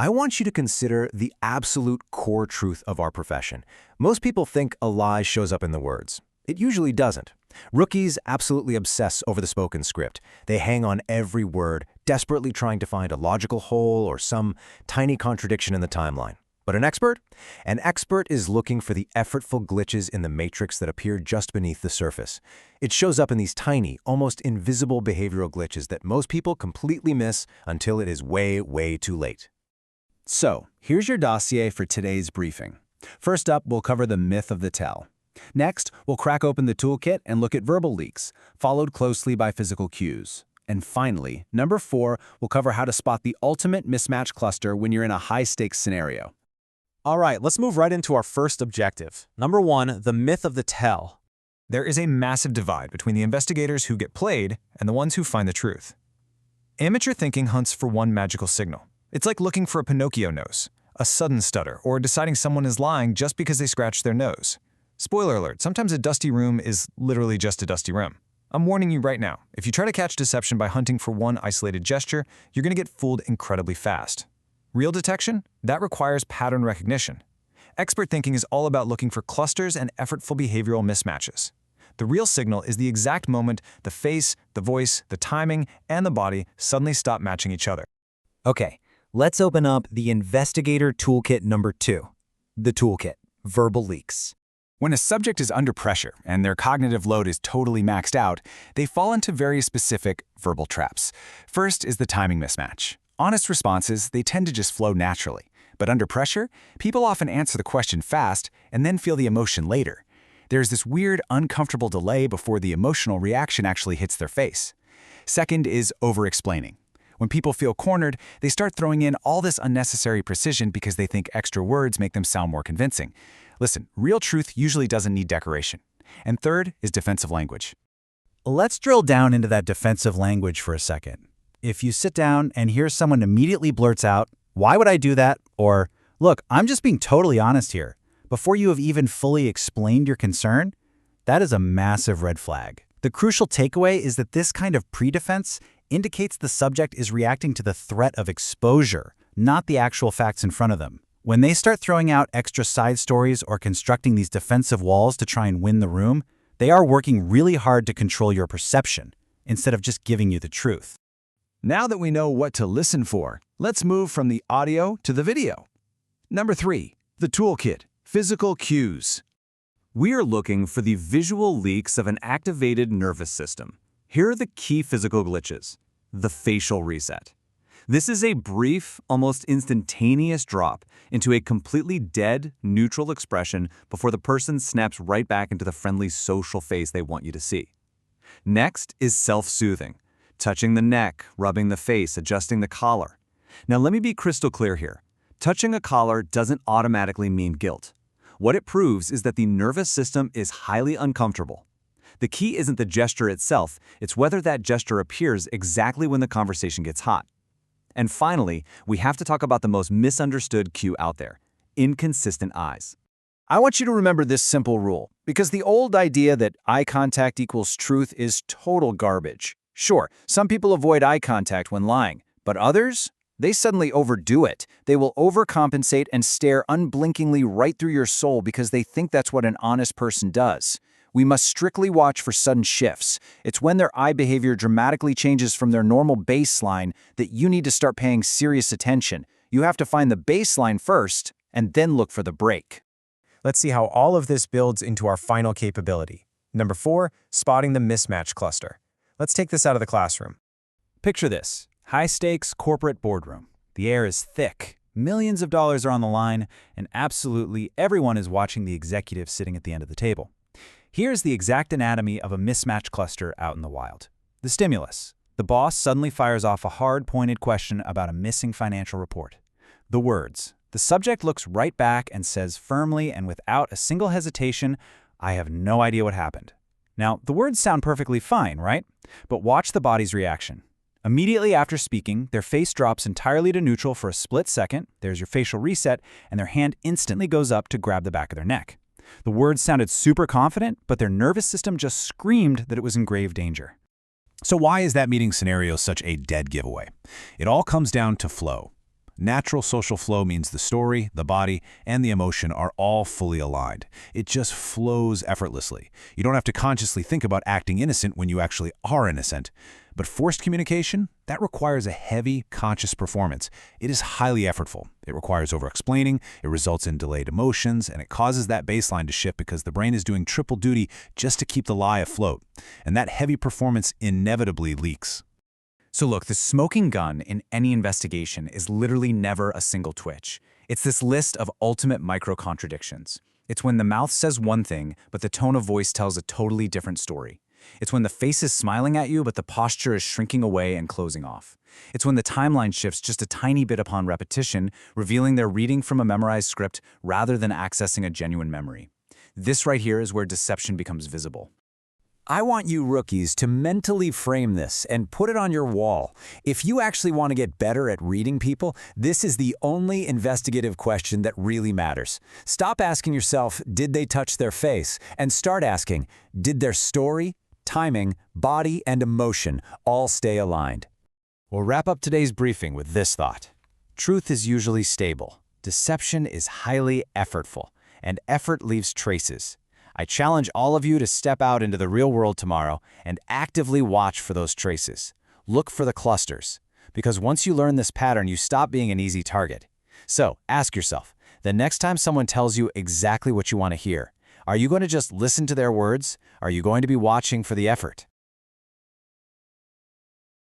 I want you to consider the absolute core truth of our profession. Most people think a lie shows up in the words. It usually doesn't. Rookies absolutely obsess over the spoken script. They hang on every word, desperately trying to find a logical hole or some tiny contradiction in the timeline. But an expert? An expert is looking for the effortful glitches in the matrix that appear just beneath the surface. It shows up in these tiny, almost invisible behavioral glitches that most people completely miss until it is way, way too late. So, here's your dossier for today's briefing. First up, we'll cover the myth of the tell. Next, we'll crack open the toolkit and look at verbal leaks, followed closely by physical cues. And finally, number 4, we'll cover how to spot the ultimate mismatch cluster when you're in a high-stakes scenario. All right, let's move right into our first objective. Number 1, the myth of the tell. There is a massive divide between the investigators who get played and the ones who find the truth. Amateur thinking hunts for one magical signal. It's like looking for a Pinocchio nose, a sudden stutter, or deciding someone is lying just because they scratched their nose. Spoiler alert, sometimes a dusty room is literally just a dusty room. I'm warning you right now, if you try to catch deception by hunting for one isolated gesture, you're going to get fooled incredibly fast. Real detection? That requires pattern recognition. Expert thinking is all about looking for clusters and effortful behavioral mismatches. The real signal is the exact moment the face, the voice, the timing, and the body suddenly stop matching each other. Okay, let's open up the investigator toolkit number 2. The toolkit, verbal leaks. When a subject is under pressure and their cognitive load is totally maxed out, they fall into very specific verbal traps. First is the timing mismatch. Honest responses, they tend to just flow naturally. But under pressure, people often answer the question fast and then feel the emotion later. There's this weird, uncomfortable delay before the emotional reaction actually hits their face. Second is over-explaining. When people feel cornered, they start throwing in all this unnecessary precision because they think extra words make them sound more convincing. Listen, real truth usually doesn't need decoration. And third is defensive language. Let's drill down into that defensive language for a second. If you sit down and hear someone immediately blurts out, "Why would I do that?" or, "Look, I'm just being totally honest here," before you have even fully explained your concern, that is a massive red flag. The crucial takeaway is that this kind of pre-defense indicates the subject is reacting to the threat of exposure, not the actual facts in front of them. When they start throwing out extra side stories or constructing these defensive walls to try and win the room, they are working really hard to control your perception, instead of just giving you the truth. Now that we know what to listen for, let's move from the audio to the video. Number 3, the toolkit, physical cues. We are looking for the visual leaks of an activated nervous system. Here are the key physical glitches. The facial reset. This is a brief, almost instantaneous drop into a completely dead, neutral expression before the person snaps right back into the friendly social face they want you to see. Next is self-soothing. Touching the neck, rubbing the face, adjusting the collar. Now let me be crystal clear here. Touching a collar doesn't automatically mean guilt. What it proves is that the nervous system is highly uncomfortable. The key isn't the gesture itself, it's whether that gesture appears exactly when the conversation gets hot. And finally, we have to talk about the most misunderstood cue out there: inconsistent eyes. I want you to remember this simple rule, because the old idea that eye contact equals truth is total garbage. Sure, some people avoid eye contact when lying, but others? They suddenly overdo it. They will overcompensate and stare unblinkingly right through your soul because they think that's what an honest person does. We must strictly watch for sudden shifts. It's when their eye behavior dramatically changes from their normal baseline that you need to start paying serious attention. You have to find the baseline first and then look for the break. Let's see how all of this builds into our final capability. Number 4, spotting the mismatch cluster. Let's take this out of the classroom. Picture this: high-stakes corporate boardroom. The air is thick, millions of dollars are on the line, and absolutely everyone is watching the executive sitting at the end of the table. Here's the exact anatomy of a mismatch cluster out in the wild. The stimulus. The boss suddenly fires off a hard-pointed question about a missing financial report. The words. The subject looks right back and says firmly and without a single hesitation, "I have no idea what happened." Now, the words sound perfectly fine, right? But watch the body's reaction. Immediately after speaking, their face drops entirely to neutral for a split second, there's your facial reset, and their hand instantly goes up to grab the back of their neck. The words sounded super confident, but their nervous system just screamed that it was in grave danger. So why is that meeting scenario such a dead giveaway? It all comes down to flow. Natural social flow means the story, the body, and the emotion are all fully aligned. It just flows effortlessly. You don't have to consciously think about acting innocent when you actually are innocent. But forced communication, that requires a heavy, conscious performance. It is highly effortful. It requires over-explaining, it results in delayed emotions, and it causes that baseline to shift because the brain is doing triple duty just to keep the lie afloat. And that heavy performance inevitably leaks. So look, the smoking gun in any investigation is literally never a single twitch. It's this list of ultimate micro-contradictions. It's when the mouth says one thing, but the tone of voice tells a totally different story. It's when the face is smiling at you, but the posture is shrinking away and closing off. It's when the timeline shifts just a tiny bit upon repetition, revealing they're reading from a memorized script rather than accessing a genuine memory. This right here is where deception becomes visible. I want you rookies to mentally frame this and put it on your wall. If you actually want to get better at reading people, this is the only investigative question that really matters. Stop asking yourself, did they touch their face? And start asking, did their story, timing, body, and emotion all stay aligned? We'll wrap up today's briefing with this thought. Truth is usually stable. Deception is highly effortful, and effort leaves traces. I challenge all of you to step out into the real world tomorrow and actively watch for those traces. Look for the clusters, because once you learn this pattern, you stop being an easy target. So ask yourself, the next time someone tells you exactly what you want to hear, are you going to just listen to their words? Are you going to be watching for the effort?